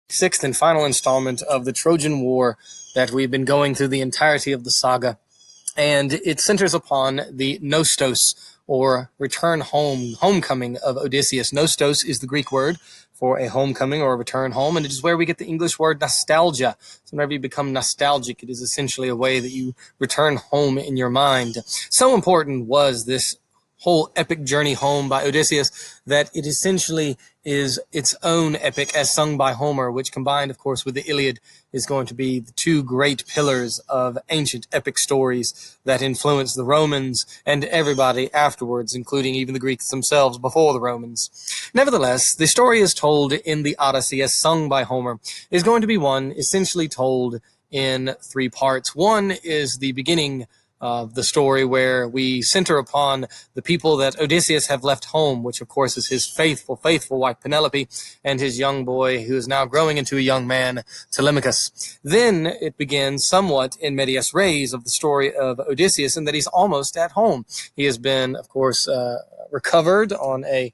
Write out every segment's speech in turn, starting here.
sixth and final installment of the Trojan War that we've been going through the entirety of the saga. And it centers upon the Nostos, or return home, homecoming of Odysseus. Nostos is the Greek word for a homecoming or a return home, and it is where we get the English word nostalgia. So whenever you become nostalgic, it is essentially a way that you return home in your mind. So important was this whole epic journey home by Odysseus that it essentially is its own epic as sung by Homer, which combined, of course, with the Iliad is going to be the two great pillars of ancient epic stories that influenced the Romans and everybody afterwards, including even the Greeks themselves before the Romans. Nevertheless, the story is told in the Odyssey as sung by Homer is going to be one essentially told in three parts. One is the beginning of the story where we center upon the people that Odysseus have left home, which of course is his faithful wife Penelope and his young boy who is now growing into a young man, Telemachus. Then it begins somewhat in medias res of the story of Odysseus and that he's almost at home. He has been, of course, recovered on a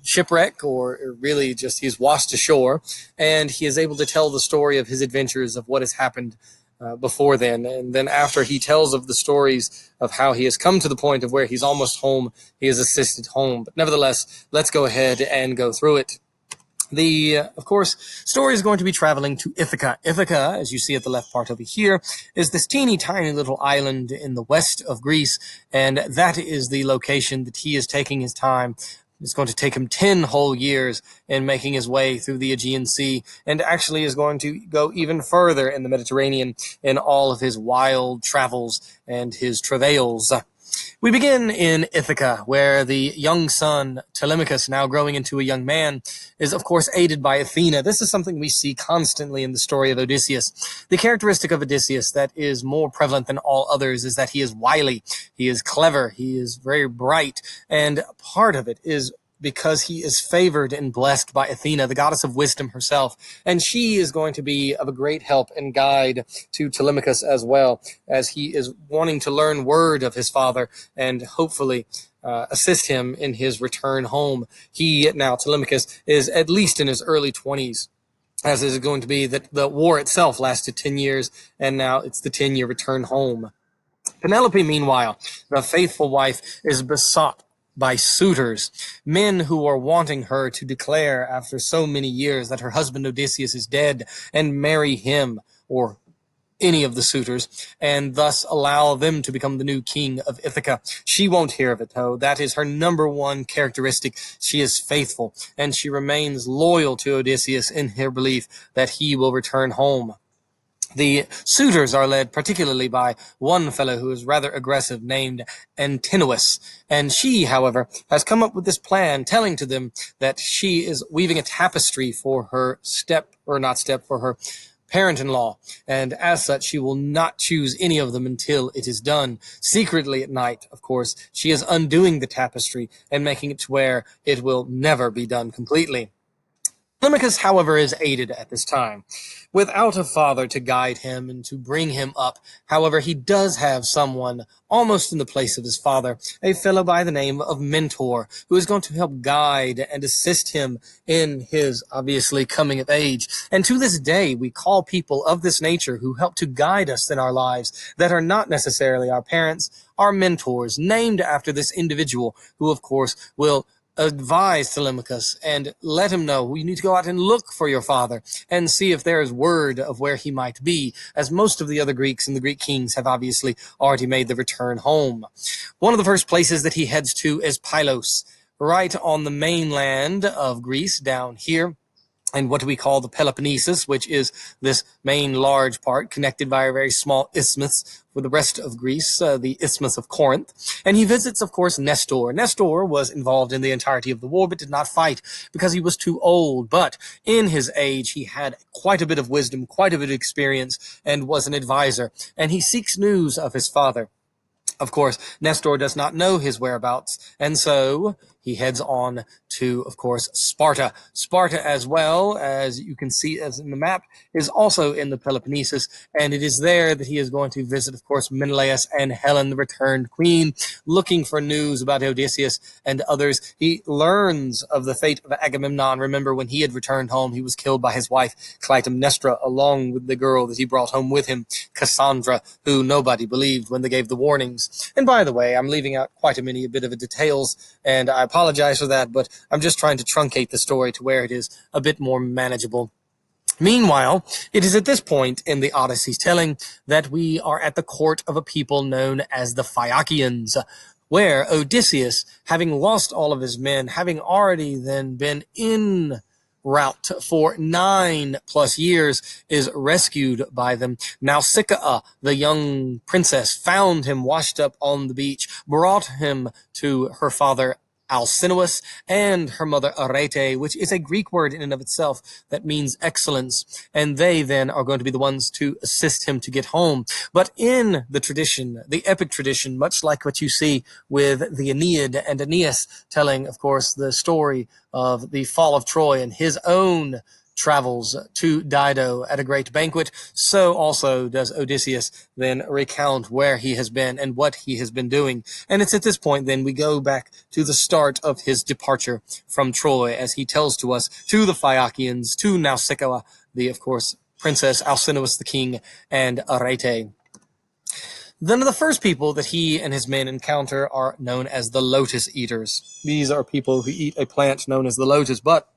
shipwreck, or really just he's washed ashore, and he is able to tell the story of his adventures of what has happened before then. And then after he tells of the stories of how he has come to the point of where he's almost home, he is assisted home. But nevertheless, let's go ahead and go through it. The, of course, story is going to be traveling to Ithaca. Ithaca, as you see at the left part over here, is this teeny tiny little island in the west of Greece, and that is the location that he is taking his time. It's going to take him 10 whole years in making his way through the Aegean Sea, and actually is going to go even further in the Mediterranean in all of his wild travels and his travails. We begin in Ithaca, where the young son, Telemachus, now growing into a young man, is of course aided by Athena. This is something we see constantly in the story of Odysseus. The characteristic of Odysseus that is more prevalent than all others is that he is wily, he is clever, he is very bright, and part of it is because he is favored and blessed by Athena, the goddess of wisdom herself. And she is going to be of a great help and guide to Telemachus as well, as he is wanting to learn word of his father and hopefully assist him in his return home. He, now Telemachus, is at least in his early 20s, as is going to be that the war itself lasted 10 years, and now it's the 10-year return home. Penelope, meanwhile, the faithful wife, is besought by suitors, men who are wanting her to declare after so many years that her husband Odysseus is dead and marry him or any of the suitors, and thus allow them to become the new king of Ithaca. She won't hear of it, though. That is her number one characteristic. She is faithful, and she remains loyal to Odysseus in her belief that he will return home. The suitors are led particularly by one fellow who is rather aggressive named Antinous, and she, however, has come up with this plan telling to them that she is weaving a tapestry for her for her parent-in-law, and as such she will not choose any of them until it is done. Secretly at night, of course, she is undoing the tapestry and making it to where it will never be done completely. Telemachus, however, is aided at this time. Without a father to guide him and to bring him up, however, he does have someone almost in the place of his father, a fellow by the name of Mentor, who is going to help guide and assist him in his, obviously, coming of age. And to this day, we call people of this nature who help to guide us in our lives that are not necessarily our parents, our mentors, named after this individual who, of course, will advise Telemachus and let him know you need to go out and look for your father and see if there is word of where he might be, as most of the other Greeks and the Greek kings have obviously already made the return home. One of the first places that he heads to is Pylos, right on the mainland of Greece down here, and what we call the Peloponnesus, which is this main large part connected by a very small isthmus with the rest of Greece, the Isthmus of Corinth. And he visits, of course, Nestor. Nestor was involved in the entirety of the war, but did not fight because he was too old. But in his age, he had quite a bit of wisdom, quite a bit of experience, and was an advisor. And he seeks news of his father. Of course, Nestor does not know his whereabouts, and so he heads on to, of course, Sparta. Sparta, as well, as you can see as in the map, is also in the Peloponnesus, and it is there that he is going to visit, of course, Menelaus and Helen, the returned queen, looking for news about Odysseus and others. He learns of the fate of Agamemnon. Remember, when he had returned home, he was killed by his wife, Clytemnestra, along with the girl that he brought home with him, Cassandra, who nobody believed when they gave the warnings. And by the way, I'm leaving out quite a bit of details, and I apologize for that, but I'm just trying to truncate the story to where it is a bit more manageable. Meanwhile, it is at this point in the Odyssey's telling that we are at the court of a people known as the Phaeacians, where Odysseus, having lost all of his men, having already then been in route for 9+ years, is rescued by them. Nausicaa, the young princess, found him washed up on the beach, brought him to her father Alcinous and her mother Arete, which is a Greek word in and of itself that means excellence, and they then are going to be the ones to assist him to get home. But in the tradition, the epic tradition, much like what you see with the Aeneid and Aeneas telling, of course, the story of the fall of Troy and his own travels to Dido at a great banquet, so also does Odysseus then recount where he has been and what he has been doing. And it's at this point then we go back to the start of his departure from Troy, as he tells to us, to the Phaeacians, to Nausicaa, the, of course, princess, Alcinous the king, and Arete. Then the first people that he and his men encounter are known as the lotus eaters. These are people who eat a plant known as the lotus, but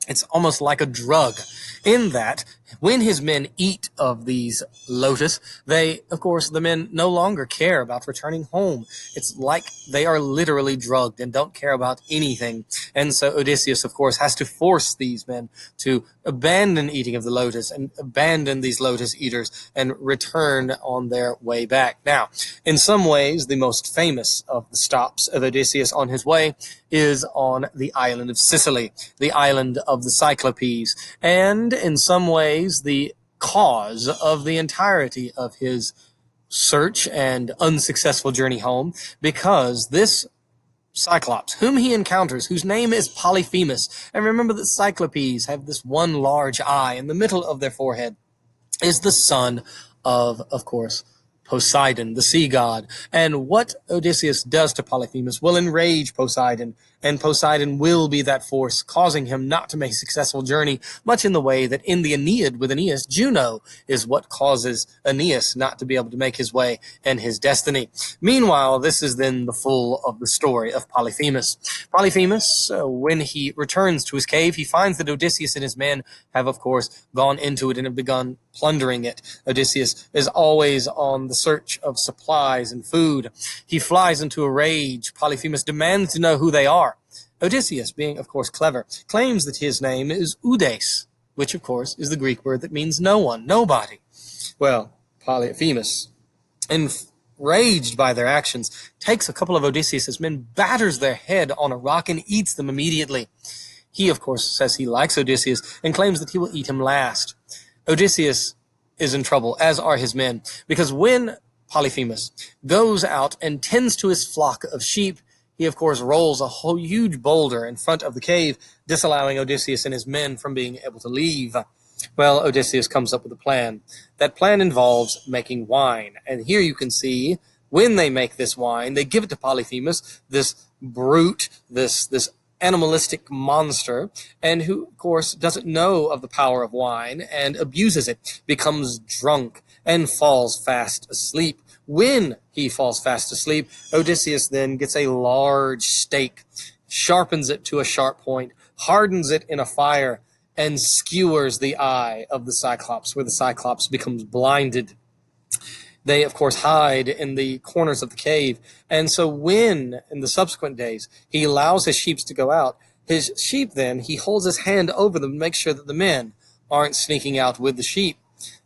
it's almost like a drug, in that when his men eat of these lotus, they, of course, the men no longer care about returning home. It's like they are literally drugged and don't care about anything. And so Odysseus, of course, has to force these men to abandon eating of the lotus and abandon these lotus eaters and return on their way back. Now, in some ways, the most famous of the stops of Odysseus on his way is on the island of Sicily, the island of the Cyclopes, and in some ways the cause of the entirety of his search and unsuccessful journey home, because this Cyclops, whom he encounters, whose name is Polyphemus, and remember that Cyclopes have this one large eye in the middle of their forehead, is the son of course, Poseidon, the sea god. And what Odysseus does to Polyphemus will enrage Poseidon, and Poseidon will be that force causing him not to make a successful journey, much in the way that in the Aeneid with Aeneas, Juno is what causes Aeneas not to be able to make his way and his destiny. Meanwhile, this is then the full of the story of Polyphemus. Polyphemus, when he returns to his cave, he finds that Odysseus and his men have, of course, gone into it and have begun plundering it. Odysseus is always on the search of supplies and food. He flies into a rage. Polyphemus demands to know who they are. Odysseus, being, of course, clever, claims that his name is Udes, which, of course, is the Greek word that means no one, nobody. Well, Polyphemus, enraged by their actions, takes a couple of Odysseus' men, batters their head on a rock, and eats them immediately. He, of course, says he likes Odysseus and claims that he will eat him last. Odysseus is in trouble, as are his men, because when Polyphemus goes out and tends to his flock of sheep, he, of course, rolls a whole huge boulder in front of the cave, disallowing Odysseus and his men from being able to leave. Well, Odysseus comes up with a plan. That plan involves making wine. And here you can see, when they make this wine, they give it to Polyphemus, this brute, this animalistic monster, and who, of course, doesn't know of the power of wine and abuses it, becomes drunk, and falls fast asleep. When he falls fast asleep, Odysseus then gets a large stake, sharpens it to a sharp point, hardens it in a fire, and skewers the eye of the Cyclops, where the Cyclops becomes blinded. They, of course, hide in the corners of the cave. And so when, in the subsequent days, he allows his sheep to go out, his sheep then, he holds his hand over them to make sure that the men aren't sneaking out with the sheep.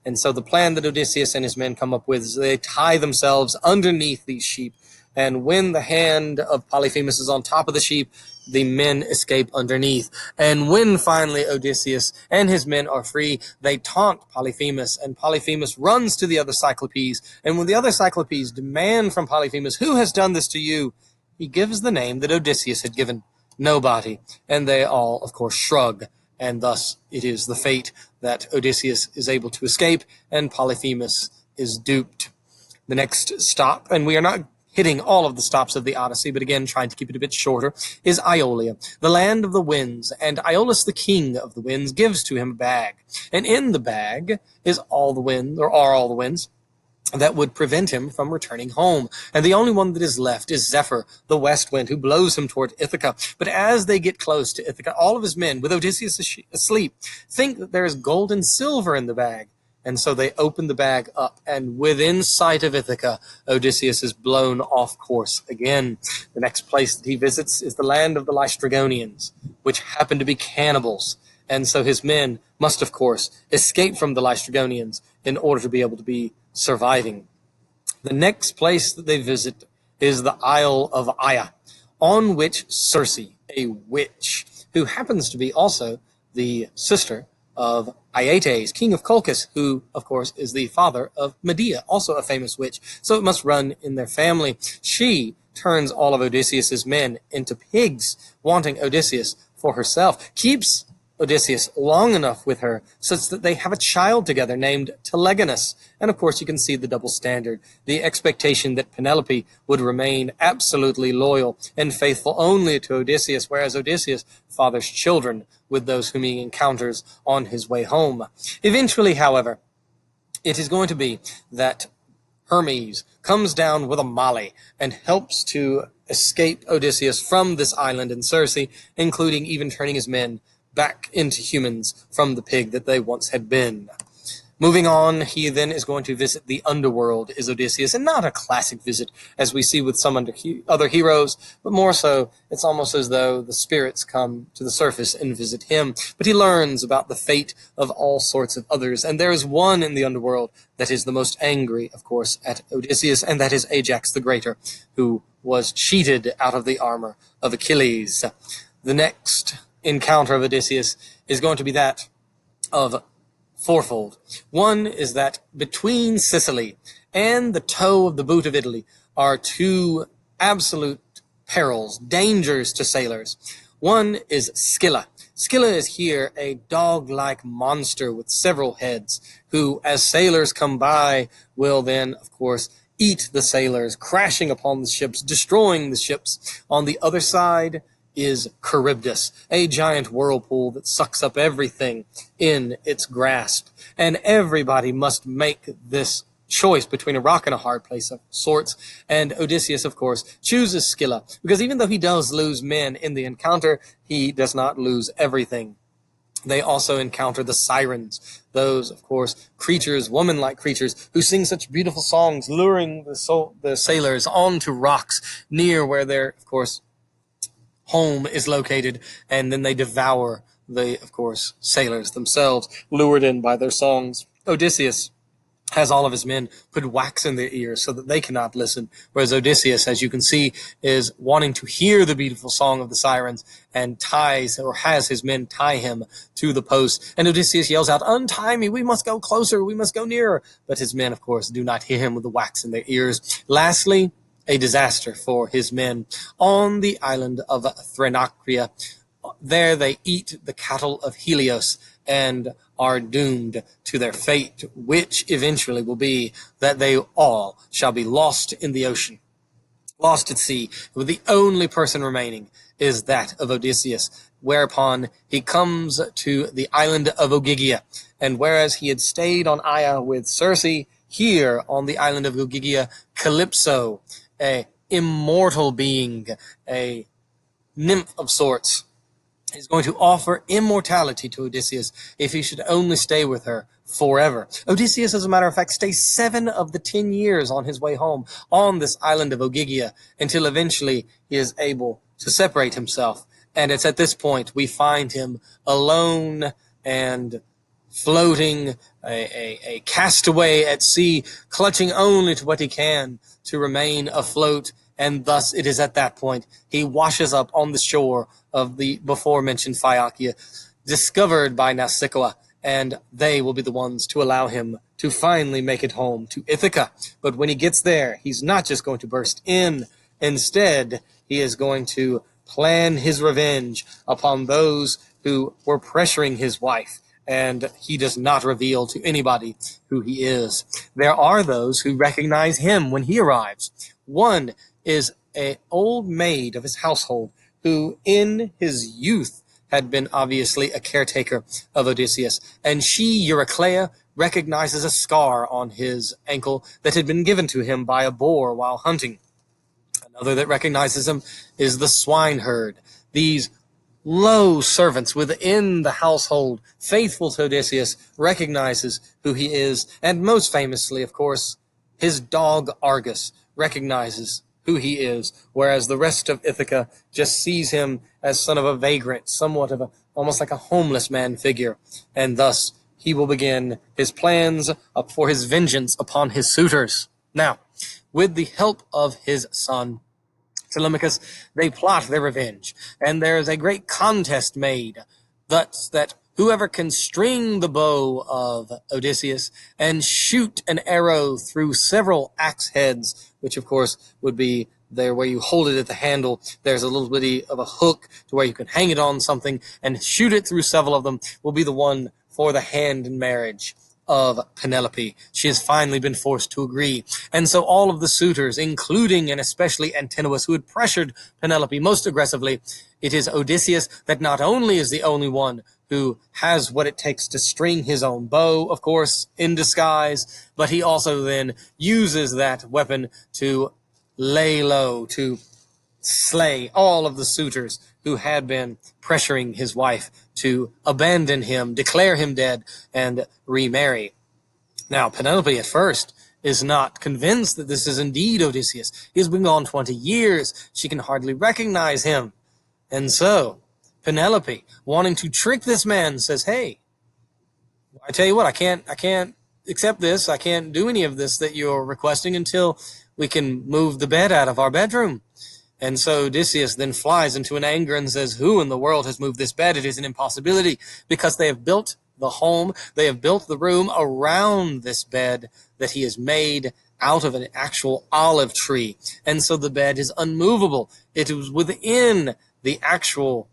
And so the plan that Odysseus and his men come up with is they tie themselves underneath these sheep. And when the hand of Polyphemus is on top of the sheep, the men escape underneath. And when finally Odysseus and his men are free, they taunt Polyphemus, and Polyphemus runs to the other Cyclopes. And when the other Cyclopes demand from Polyphemus, "Who has done this to you?" he gives the name that Odysseus had given, nobody. And they all, of course, shrug, and thus it is the fate that Odysseus is able to escape and Polyphemus is duped. The next stop, and we are not hitting all of the stops of the Odyssey, but again, trying to keep it a bit shorter, is Iolia, the land of the winds, and Iolus, the king of the winds, gives to him a bag. And in the bag is all the winds, or are all the winds, that would prevent him from returning home. And the only one that is left is Zephyr, the west wind, who blows him toward Ithaca. But as they get close to Ithaca, all of his men, with Odysseus asleep, think that there is gold and silver in the bag. And so they open the bag up, and within sight of Ithaca, Odysseus is blown off course again. The next place that he visits is the land of the Laestrygonians, which happen to be cannibals. And so his men must, of course, escape from the Laestrygonians in order to be able to be surviving. The next place that they visit is the Isle of Aya, on which Circe, a witch, who happens to be also the sister of Aeetes, king of Colchis, who, of course, is the father of Medea, also a famous witch, so it must run in their family. She turns all of Odysseus's men into pigs, wanting Odysseus for herself, keeps Odysseus long enough with her such that they have a child together named Telegonus. And of course you can see the double standard, the expectation that Penelope would remain absolutely loyal and faithful only to Odysseus, whereas Odysseus fathers children with those whom he encounters on his way home. Eventually, however, it is going to be that Hermes comes down with a molly and helps to escape Odysseus from this island in Circe, including even turning his men back into humans from the pig that they once had been. Moving on, he then is going to visit the underworld, is Odysseus, and not a classic visit as we see with some other heroes, but more so, it's almost as though the spirits come to the surface and visit him. But he learns about the fate of all sorts of others, and there is one in the underworld that is the most angry, of course, at Odysseus, and that is Ajax the Greater, who was cheated out of the armor of Achilles. The next encounter of Odysseus is going to be that of fourfold. One is that between Sicily and the toe of the boot of Italy are two absolute perils, dangers to sailors. One is Scylla. Scylla is here a dog-like monster with several heads, who, as sailors come by, will then, of course, eat the sailors, crashing upon the ships, destroying the ships. On the other side is Charybdis, a giant whirlpool that sucks up everything in its grasp. And everybody must make this choice between a rock and a hard place of sorts. And Odysseus, of course, chooses Scylla, because even though he does lose men in the encounter, he does not lose everything. They also encounter the sirens, those, of course, creatures, woman-like creatures, who sing such beautiful songs, luring the sailors onto rocks near where their, of course, home is located, and then they devour the, of course, sailors themselves, lured in by their songs. Odysseus has all of his men put wax in their ears so that they cannot listen, whereas Odysseus, as you can see, is wanting to hear the beautiful song of the sirens and ties, or has his men tie him to the post. And Odysseus yells out, "Untie me, we must go closer, we must go nearer." But his men, of course, do not hear him with the wax in their ears. Lastly, a disaster for his men. On the island of Thrinacia, there they eat the cattle of Helios and are doomed to their fate, which eventually will be that they all shall be lost in the ocean, lost at sea, with the only person remaining is that of Odysseus, whereupon he comes to the island of Ogygia, and whereas he had stayed on Aya with Circe, here on the island of Ogygia, Calypso, a immortal being, a nymph of sorts, is going to offer immortality to Odysseus if he should only stay with her forever. Odysseus, as a matter of fact, stays 7 of the 10 years on his way home on this island of Ogygia until eventually he is able to separate himself. And it's at this point we find him alone and floating, a castaway at sea, clutching only to what he can to remain afloat. And thus it is at that point he washes up on the shore of the before-mentioned Phaeacia, discovered by Nausicaa, and they will be the ones to allow him to finally make it home to Ithaca. But when he gets there, he's not just going to burst in. Instead, he is going to plan his revenge upon those who were pressuring his wife, and he does not reveal to anybody who he is. There are those who recognize him when he arrives. One is an old maid of his household who, in his youth, had been obviously a caretaker of Odysseus, and she, Eurycleia, recognizes a scar on his ankle that had been given to him by a boar while hunting. Another that recognizes him is the swineherd. These low servants within the household, faithful to Odysseus, recognizes who he is, and most famously, of course, his dog Argus recognizes who he is, whereas the rest of Ithaca just sees him as son of a vagrant, somewhat of almost like a homeless man figure, and thus he will begin his plans for his vengeance upon his suitors. Now, with the help of his son Telemachus, they plot their revenge, and there is a great contest made, thus that whoever can string the bow of Odysseus and shoot an arrow through several axe heads, which of course would be there where you hold it at the handle, there's a little bitty of a hook to where you can hang it on something and shoot it through several of them, will be the one for the hand in marriage of Penelope. She has finally been forced to agree. And so all of the suitors, including and especially Antinous, who had pressured Penelope most aggressively, it is Odysseus that not only is the only one who has what it takes to string his own bow, of course, in disguise, but he also then uses that weapon to lay low, to slay all of the suitors who had been pressuring his wife to abandon him, declare him dead, and remarry. Now, Penelope at first is not convinced that this is indeed Odysseus. He has been gone 20 years. She can hardly recognize him. And so, Penelope, wanting to trick this man, says, hey, I tell you what, I can't accept this. I can't do any of this that you're requesting until we can move the bed out of our bedroom. And so Odysseus then flies into an anger and says, who in the world has moved this bed? It is an impossibility, because they have built the home, they have built the room around this bed that he has made out of an actual olive tree. And so the bed is unmovable. It is within the actual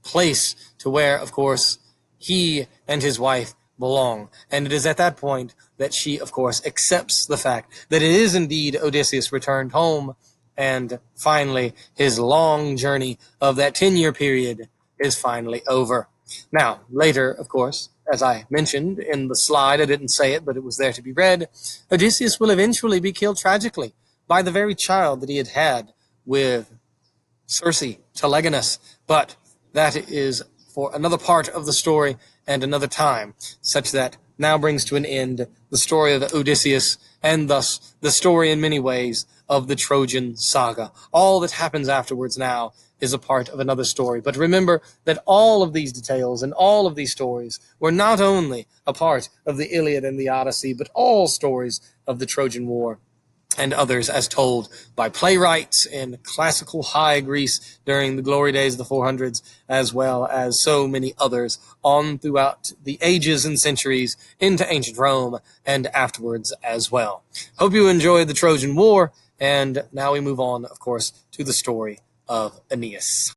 place to where, of course, he and his wife belong. And it is at that point that she, of course, accepts the fact that it is indeed Odysseus returned home. And finally, his long journey of that 10-year period is finally over. Now, later, of course, as I mentioned in the slide, I didn't say it, but it was there to be read, Odysseus will eventually be killed tragically by the very child that he had with Circe, Telegonus. But that is for another part of the story and another time, such that now brings to an end the story of Odysseus, and thus the story in many ways of the Trojan saga. All that happens afterwards now is a part of another story. But remember that all of these details and all of these stories were not only a part of the Iliad and the Odyssey, but all stories of the Trojan War and others as told by playwrights in classical high Greece during the glory days of the 400s, as well as so many others on throughout the ages and centuries into ancient Rome and afterwards as well. Hope you enjoyed the Trojan War, and now we move on, of course, to the story of Aeneas.